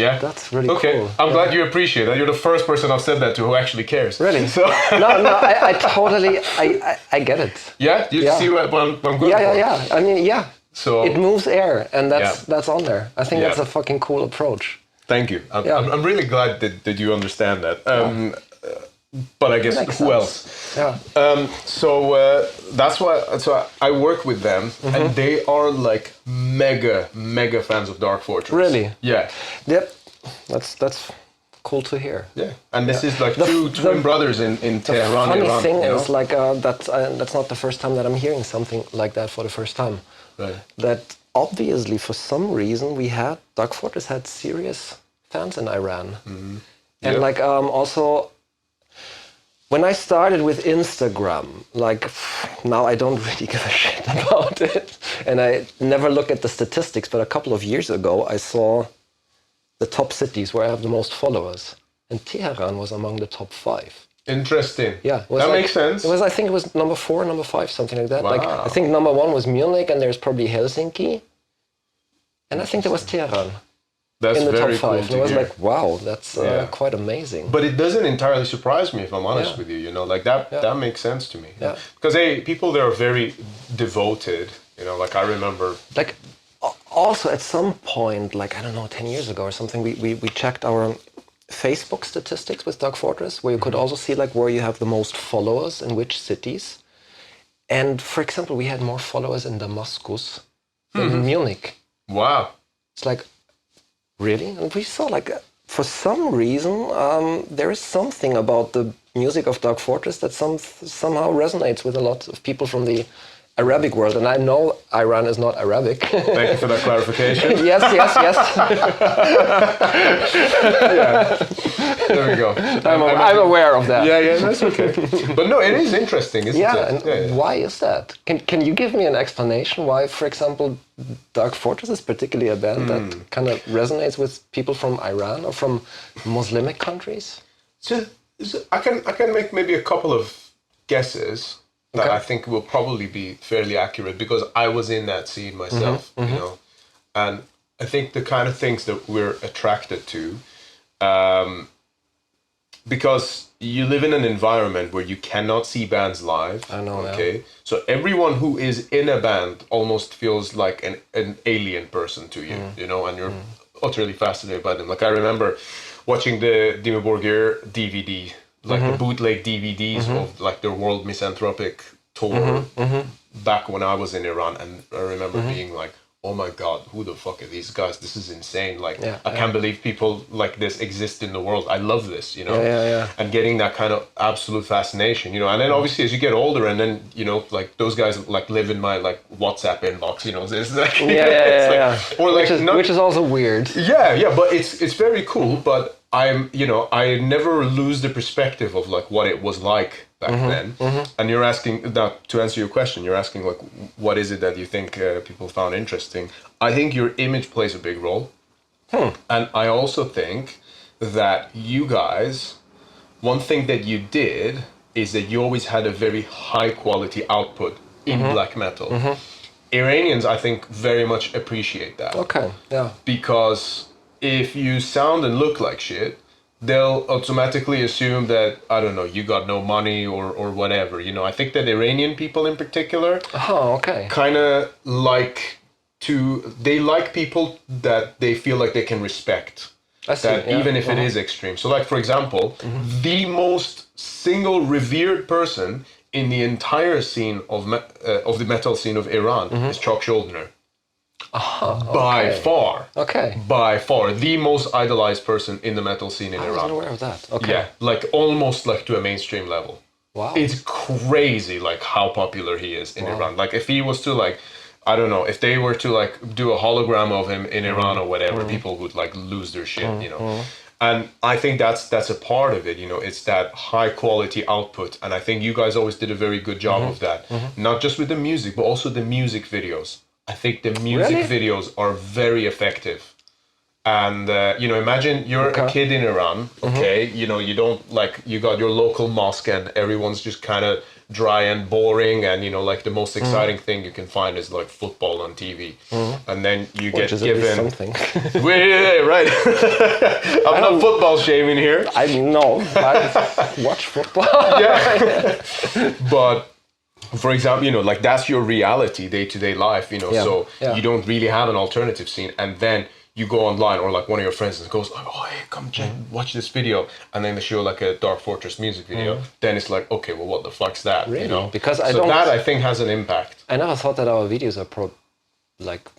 really cool. I'm glad you appreciate that. You're the first person I've said that to who actually cares. Really? So I totally, I get it. Yeah? You see what I'm going for? Yeah. I mean, So it moves air, and that's on there. I think that's a fucking cool approach. Thank you. I'm really glad that you understand that. But I guess who else? Yeah. So that's why. So I work with them, and they are like mega fans of Dark Fortress. Really? Yeah. Yep. That's cool to hear. Yeah. And this is like two twin brothers in Tehran. The funny Iran, thing is like that's not the first time that I'm hearing something like that for the first time. Right. That obviously for some reason Dark Fortress had serious fans in Iran, and like also. When I started with Instagram, like now I don't really give a shit about it, and I never look at the statistics, but a couple of years ago I saw the top cities where I have the most followers, and Tehran was among the top 5. Interesting. Yeah. That makes sense. I think it was number 4, number 5, something like that. Wow. Like I think number 1 was Munich, and there's probably Helsinki, and I think there was Tehran. That's in the very top 5. cool to I was hear. like, wow, that's quite amazing. But it doesn't entirely surprise me, if I'm honest with you. You know, like that makes sense to me. Yeah. Because people there are very devoted. You know, like I remember. Like also at some point, like I don't know, 10 years ago or something, we checked our Facebook statistics with Dark Fortress, where you could also see like where you have the most followers in which cities. And for example, we had more followers in Damascus than in Munich. Wow. It's like. Really? And we saw like, for some reason, there is something about the music of Dark Fortress that somehow resonates with a lot of people from the Arabic world. And I know Iran is not Arabic. Thank you for that clarification. Yes. There we go. I'm aware of that. Yeah, that's okay. But no, it is interesting, isn't it? And why is that? Can you give me an explanation why, for example, Dark Fortress is particularly a band that kind of resonates with people from Iran or from Muslimic countries? So I can make maybe a couple of guesses that I think will probably be fairly accurate because I was in that scene myself, you know, and I think the kind of things that we're attracted to, because you live in an environment where you cannot see bands live. I know. Okay, Yeah. so everyone who is in a band almost feels like an alien person to you, you know, and you're utterly fascinated by them. Like I remember watching the Dimmu Borgir DVD. Like the bootleg DVDs of like their World Misanthropic tour back when I was in Iran, and I remember being like, oh my god, who the fuck are these guys? This is insane. Like I can't believe people like this exist in the world. I love this, you know. And getting that kind of absolute fascination, you know. And then obviously as you get older, and then you know, like those guys like live in my like WhatsApp inbox, you know. It's like or like which is also weird. Yeah, but it's very cool, but I never lose the perspective of like what it was like back then. And you're asking now, to answer your question, you're asking like, what is it that you think people found interesting? I think your image plays a big role. And I also think that you guys, one thing that you did is that you always had a very high quality output in black metal. Iranians, I think, very much appreciate that. Okay, yeah. Because if you sound and look like shit, they'll automatically assume that, I don't know, you got no money or whatever. You know, I think that Iranian people in particular kind of they like people that they feel like they can respect. I see, that even if it is extreme. So like, for example, the most single revered person in the entire scene of the metal scene of Iran is Chuck Schuldiner. By far. Okay. By far. The most idolized person in the metal scene in Iran. I wasn't aware of that. Okay. Yeah, like almost like to a mainstream level. Wow. It's crazy like how popular he is in Iran. Like if he was to like, I don't know, if they were to like do a hologram of him in Iran or whatever, people would like lose their shit, you know. And I think that's a part of it, you know, it's that high quality output. And I think you guys always did a very good job of that. Not just with the music, but also the music videos. I think the music videos are very effective. And, you know, imagine you're a kid in Iran, okay? You know, you don't like, you got your local mosque and everyone's just kind of dry and boring. And, you know, like the most exciting thing you can find is like football on TV. And then you get given something. Right. I'm not football shaming here. I know. I watch football. Yeah. But for example, you know, like that's your reality, day-to-day life, you know, so you don't really have an alternative scene. And then you go online or like one of your friends goes like, oh, hey, come watch this video. And then they show like a Dark Fortress music video. Then it's like, okay, well, what the fuck's that? Really? You know? Because that I think has an impact. I never thought that our videos are like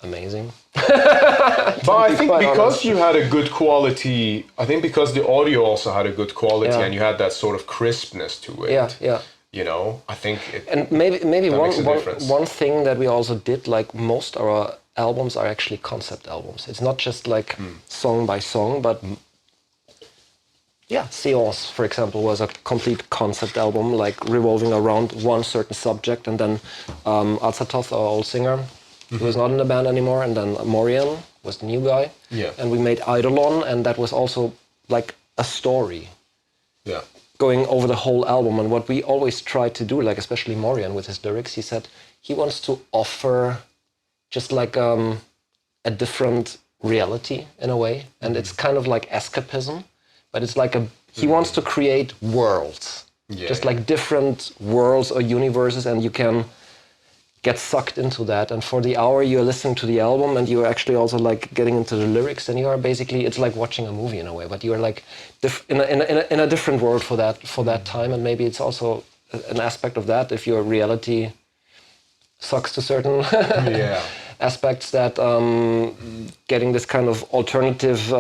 amazing. But I think because you had a good quality, I think because the audio also had a good quality and you had that sort of crispness to it. Yeah. You know, I think and maybe one thing that we also did, like most of our albums are actually concept albums. It's not just like song by song, but Seance, for example, was a complete concept album, like revolving around one certain subject. And then Azatoth, our old singer, who was not in the band anymore, and then Morian was the new guy. Yeah. And we made Eidolon, and that was also like a story. Yeah. Going over the whole album. And what we always try to do, like especially Morian with his lyrics, he said he wants to offer just like a different reality in a way. And it's kind of like escapism, but it's like he wants to create worlds, just like different worlds or universes, and you can get sucked into that. And for the hour you're listening to the album and you're actually also like getting into the lyrics, and you are basically, it's like watching a movie in a way, but you're like in a different world for that time. And maybe it's also an aspect of that, if your reality sucks to certain aspects, that getting this kind of alternative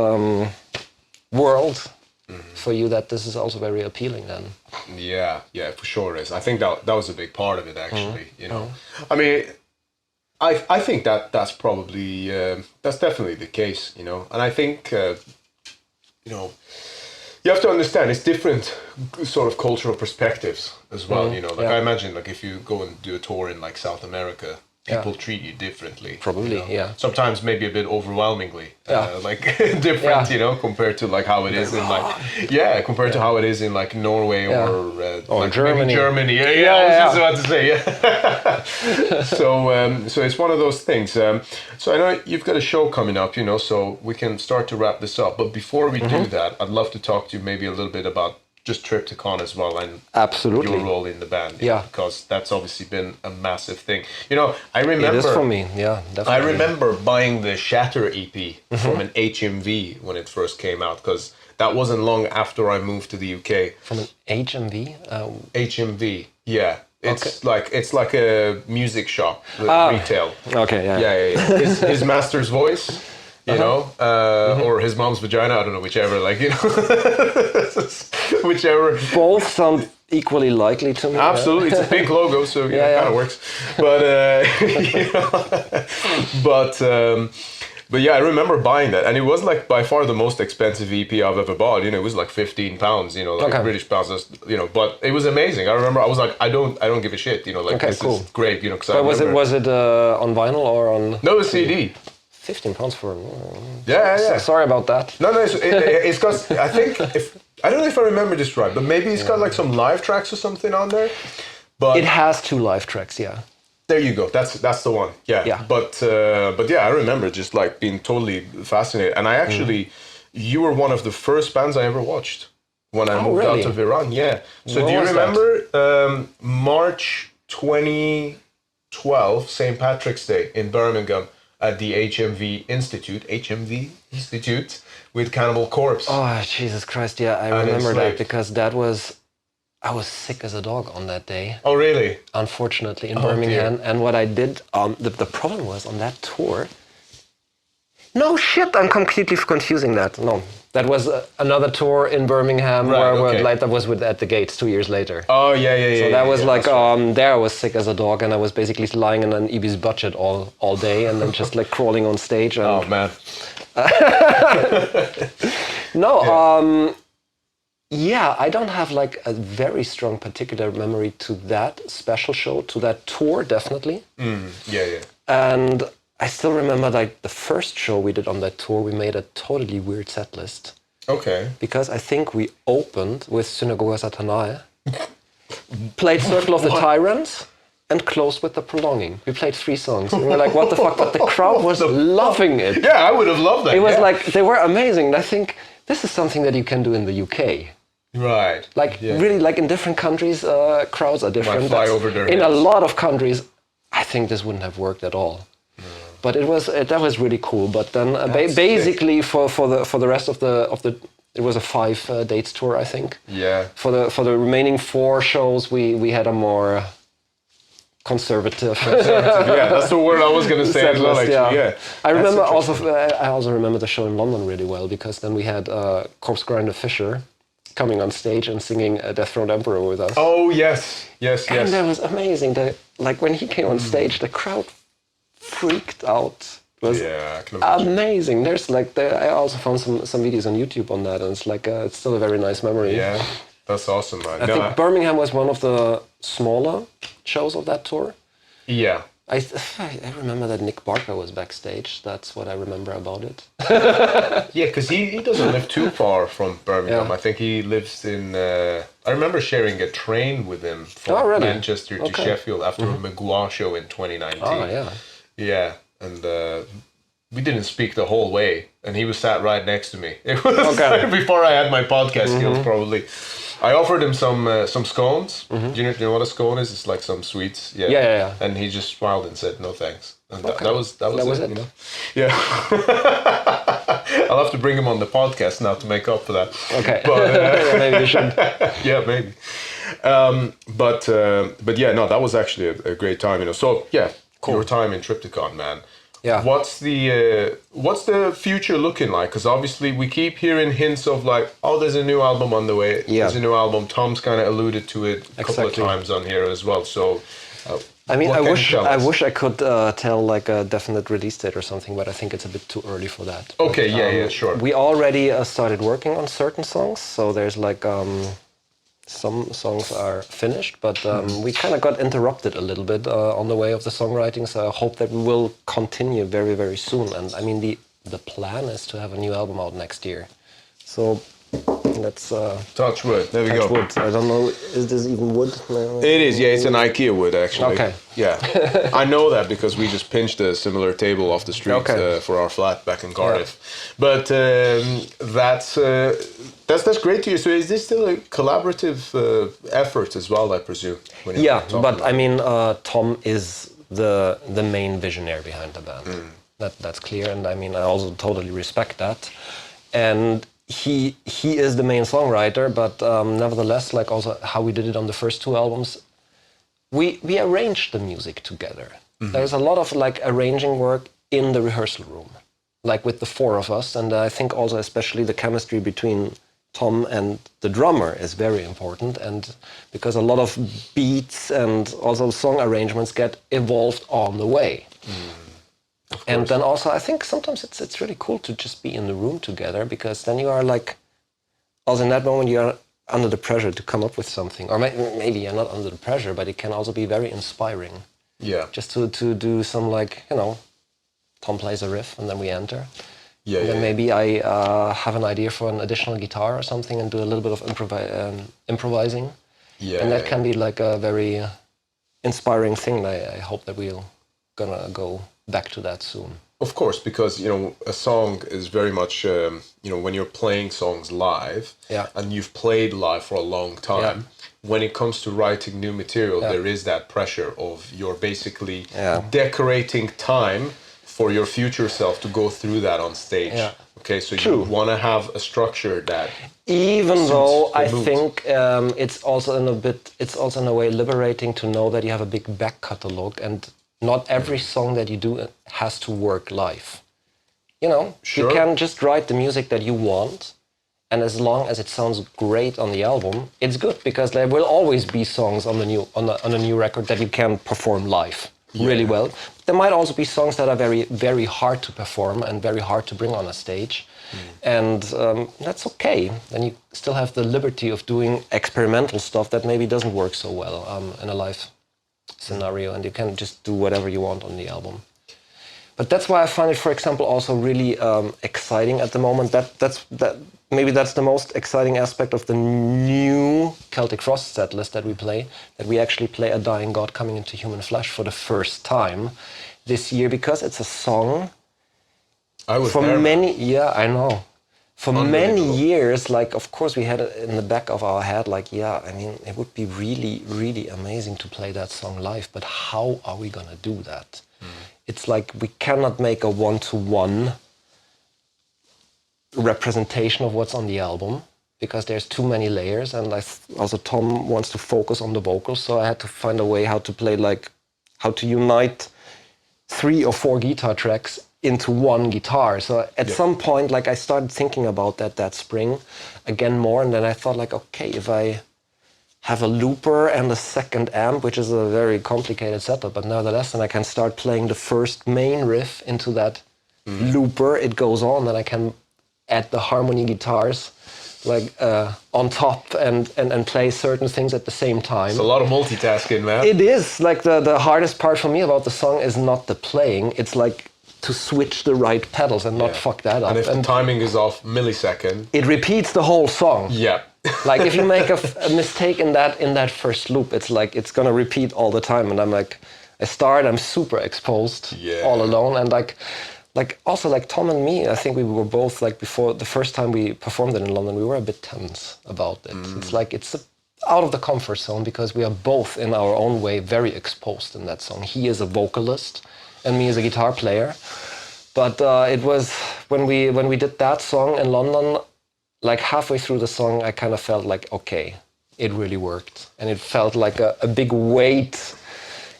world for you, that this is also very appealing then. Yeah, for sure it is. I think that was a big part of it, actually. You know, I mean, I think that's probably that's definitely the case. You know, and I think you know, you have to understand it's different sort of cultural perspectives as well. You know, like I imagine, like if you go and do a tour in like South America, people treat you differently. Probably, you know? Sometimes maybe a bit overwhelmingly, like different, you know, compared to like how it is in like, compared to how it is in like Norway or like Germany. Maybe Germany. I was just about to say, So it's one of those things. So I know you've got a show coming up, you know, so we can start to wrap this up. But before we do that, I'd love to talk to you maybe a little bit about just Triptykon as well, and absolutely your role in the band, because that's obviously been a massive thing. You know, I remember it is for me, definitely. I remember buying the Shatter EP from an HMV when it first came out, because that wasn't long after I moved to the UK. From an HMV? HMV, yeah. It's like a music shop, retail. Okay, yeah. His master's voice. You know, or his mom's vagina, I don't know, whichever, like, you know, whichever. Both sound equally likely to me. Absolutely, it's a pink logo, so it kind of works. But, you know, but yeah, I remember buying that, and it was like by far the most expensive EP I've ever bought. You know, it was like £15, you know, like British pounds, you know. But it was amazing. I remember I was like, I don't give a shit, you know, like this is great, you know. But was it on vinyl or on? No, a CD. £15 for sorry about that. No, it's got, I think, I don't know if I remember this right, but maybe it's got like some live tracks or something on there. But it has 2 live tracks, there you go. That's the one. Yeah. But yeah, I remember just like being totally fascinated. And I actually, you were one of the first bands I ever watched when I moved out of Iran. Yeah. So do you remember March 2012, St. Patrick's Day in Birmingham? At the HMV Institute, with Cannibal Corpse. Oh, Jesus Christ, yeah, I remember that because I was sick as a dog on that day. Oh, really? Unfortunately, in Birmingham. Dear. And what I did, the problem was on that tour. No shit, I'm completely confusing that. No, that was another tour in Birmingham that was with At the Gates 2 years later. Oh, yeah. So that was there I was sick as a dog and I was basically lying in an Iblis budget all day and then just like crawling on stage. And oh, man. No, yeah, I don't have like a very strong particular memory to that special show, to that tour, definitely. Yeah. And I still remember like the first show we did on that tour, we made a totally weird set list. Okay. Because I think we opened with Synagoga Satanae, played Circle of the Tyrants, and closed with The Prolonging. We played 3 songs. And we were like, what the fuck? But the crowd was loving it. Yeah, I would have loved that. It was like, they were amazing. And I think this is something that you can do in the UK. Right. Like, really, like in different countries, crowds are different. Might fly over their in heads. a lot of countries, I think this wouldn't have worked at all. But that was really cool. But then basically for the rest of the it was a 5 dates tour, I think. Yeah. For the remaining 4 shows, we had a more conservative. Yeah, that's the word I was going to say as well. Actually, yeah. I remember I also remember the show in London really well because then we had Corpse Grinder Fisher coming on stage and singing Death Throat Emperor with us. Oh yes. And that was amazing. Like when he came on stage, the crowd freaked out. It was amazing. There's like I also found some videos on YouTube on that, and it's like it's still a very nice memory. Yeah, that's awesome, man. I think Birmingham was one of the smaller shows of that tour. Yeah. I remember that Nick Barker was backstage. That's what I remember about it. Yeah, because he doesn't live too far from Birmingham. Yeah. I think he lives in... I remember sharing a train with him from Manchester to Sheffield after a Maguire show in 2019. Oh, yeah. Yeah, and we didn't speak the whole way, and he was sat right next to me. It was before I had my podcast skills, probably. I offered him some scones. Do you know what a scone is? It's like some sweets. Yeah. And he just smiled and said no thanks. And that was it. You know? Yeah. I'll have to bring him on the podcast now to make up for that. Okay. But, maybe you should. Yeah, maybe. But yeah, no, that was actually a great time. You know. So yeah, your time in Triptykon, man. Yeah. What's the future looking like? Because obviously we keep hearing hints of like, oh, there's a new album on the way. Yeah. There's a new album. Tom's kind of alluded to it a couple of times on here as well. So, I mean, I wish I could tell like a definite release date or something, but I think it's a bit too early for that. Okay. But, sure. We already started working on certain songs, so there's like. Some songs are finished, but we kind of got interrupted a little bit on the way of the songwriting, so I hope that we will continue very, very soon. And I mean, the plan is to have a new album out next year. So let's... touch wood. There we go. Wood. I don't know, is this even wood? No. It is, yeah, it's an IKEA wood, actually. Okay. Yeah. I know that because we just pinched a similar table off the street for our flat back in Cardiff. Yeah. But that's great to you. So is this still a collaborative effort as well, I presume? But I mean, Tom is the main visionary behind the band. That's clear, and I mean, I also totally respect that. And he is the main songwriter, but nevertheless, like also how we did it on the first 2 albums, we arranged the music together. There's a lot of like arranging work in the rehearsal room, like with the 4 of us, and I think also especially the chemistry between Tom and the drummer is very important, and because a lot of beats and also song arrangements get evolved on the way. And then also I think sometimes it's really cool to just be in the room together, because then you are like, also in that moment you are under the pressure to come up with something, or maybe you're not under the pressure, but it can also be very inspiring. Yeah. Just to do some like, you know, Tom plays a riff and then we enter. Yeah, and then maybe I have an idea for an additional guitar or something and do a little bit of improvising. Yeah, and that can be like a very inspiring thing. I hope that we're gonna go back to that soon. Of course, because, you know, a song is very much, you know, when you're playing songs live, and you've played live for a long time, when it comes to writing new material, there is that pressure of you're basically decorating time for your future self to go through that on stage. Yeah. Okay, so True. you want to have a structure that. Even though I mood. think it's also in a way liberating to know that you have a big back catalog, and not every song that you do has to work live. You know, Sure. you can just write the music that you want, and as long as it sounds great on the album, it's good, because there will always be songs on the new record that you can perform live really well. There might also be songs that are very, very hard to perform and very hard to bring on a stage. And that's okay. Then you still have the liberty of doing experimental stuff that maybe doesn't work so well in a live scenario, and you can just do whatever you want on the album. But that's why I find it, for example, also really exciting at the moment. Maybe that's the most exciting aspect of the new Celtic Frost set list that we play, that we actually play A Dying God Coming into Human Flesh for the first time this year, because it's a song for many, yeah, I know. For many years, like, of course, we had it in the back of our head, like, yeah, I mean, it would be really, really amazing to play that song live, but how are we gonna do that? It's like we cannot make a one-to-one representation of what's on the album, because there's too many layers, and also Tom wants to focus on the vocals, so I had to find a way how to play, like, how to unite 3 or 4 guitar tracks into one guitar. So at some point, like, I started thinking about that spring again more, and then I thought, like, okay, if I have a looper and a second amp, which is a very complicated setup, but nevertheless, then I can start playing the first main riff into that looper. It goes on, and I can add the harmony guitars like on top and play certain things at the same time. It's a lot of multitasking, man. It is. Like, the hardest part for me about the song is not the playing. It's like to switch the right pedals and not fuck that up. And if the timing is off millisecond, it repeats the whole song. Yeah. Like, if you make a mistake in that first loop, it's like it's gonna repeat all the time. And I'm like, I'm super exposed all alone, and like also, like, Tom and me, I think we were both, like, before the first time we performed it in London, we were a bit tense about it. It's like it's out of the comfort zone, because we are both in our own way very exposed in that song. He is a vocalist and me as a guitar player. But it was when we did that song in London, like, halfway through the song, I kind of felt like, okay, it really worked, and it felt like a big weight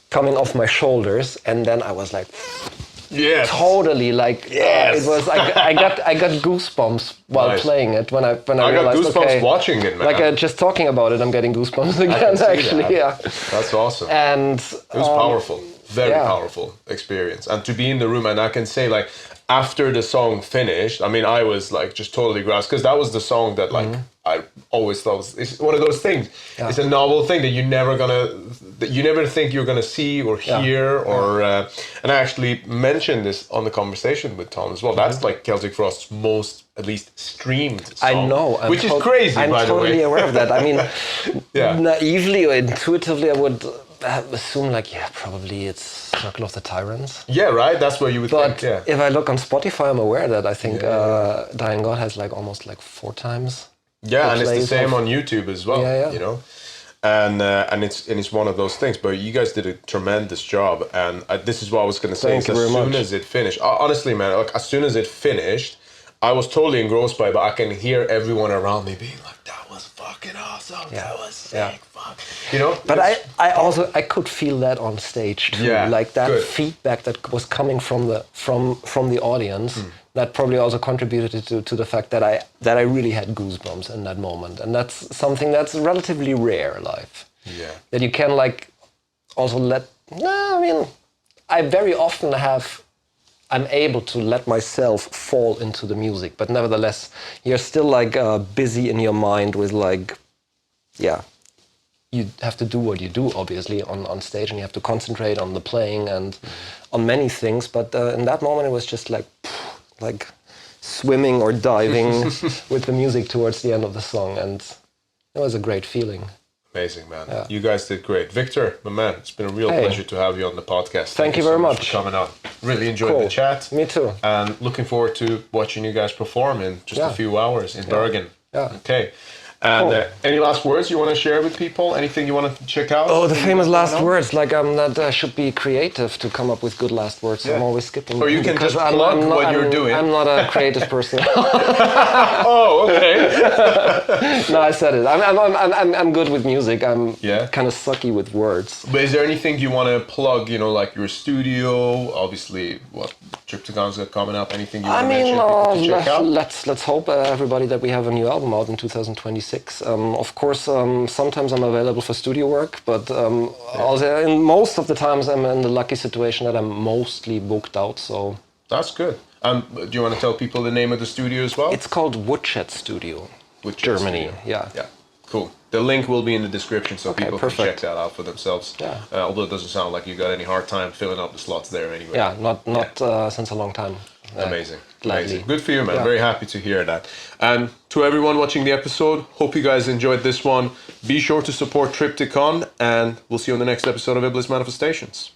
coming off my shoulders, and then I was like, yes, totally, like, yes. It was. I got goosebumps while playing it when I realized. I got goosebumps watching it, man. Like, just talking about it, I'm getting goosebumps again. Actually, That's awesome. And it was powerful, very powerful experience, and to be in the room, and I can say, like, after the song finished, I mean, I was, like, just totally grasped, because that was the song that, like, I always thought it's one of those things. It's a novel thing that you never think you're gonna see or hear, or and I actually mentioned this on the conversation with Tom as well. That's like Celtic Frost's most, at least, streamed song. I know, which is crazy. I'm by the way, totally aware of that. I mean, naively or intuitively, I would assume, like, probably it's Circle of the Tyrants. Yeah, right. That's what you would think. Yeah. If I look on Spotify, I'm aware that I think Dying God has, like, almost, like, 4 times. Yeah, and it's the same on YouTube as well. You know, and it's one of those things. But you guys did a tremendous job, and this is what I was going to say. As soon as it finished, honestly, man, like, as soon as it finished, I was totally engrossed by it. But I can hear everyone around me being like, "That was fucking awesome. That was sick." Fuck. You know. But I could feel that on stage too. Like, that feedback that was coming from the audience. That probably also contributed to the fact that I really had goosebumps in that moment, and that's something that's relatively rare live. Yeah. That you can, like, also let. I mean, I very often I'm able to let myself fall into the music, but nevertheless, you're still, like, busy in your mind with, like, you have to do what you do, obviously, on stage, and you have to concentrate on the playing and on many things. But in that moment, it was just like swimming or diving with the music towards the end of the song, and it was a great feeling. Amazing, man. Yeah. You guys did great. Victor, my man, it's been a real pleasure to have you on the podcast. Thank you very much for coming out. Really enjoyed the chat. Me too. And looking forward to watching you guys perform in just a few hours in Bergen. Yeah. Okay. And Cool. any last words you want to share with people? Anything you want to check out? Oh, the famous last words. Like that I should be creative to come up with good last words. Yeah. I'm always skipping. Or you can because just plug what you're doing. I'm not a creative person. Oh, okay. No, I said it. I'm good with music. I'm Yeah. kind of sucky with words. But is there anything you want to plug, you know, like your studio, obviously, what Triptykon's got coming up, anything you want to mention people to check out? Let's hope, everybody, that we have a new album out in 2026. Of course, sometimes I'm available for studio work, but also, in most of the times I'm in the lucky situation that I'm mostly booked out, so... That's good. Do you want to tell people the name of the studio as well? It's called Woodshed Studio, Woodshed Germany, Studio. yeah. Yeah, cool. The link will be in the description so people can check perfect. that out for themselves. Yeah. Although it doesn't sound like you got any hard time filling up the slots there anyway. Yeah, not since a long time. Amazing. Gladly. Amazing. Good for you, man. Yeah. Very happy to hear that. And to everyone watching the episode, hope you guys enjoyed this one. Be sure to support Triptykon, and we'll see you on the next episode of Iblis Manifestations.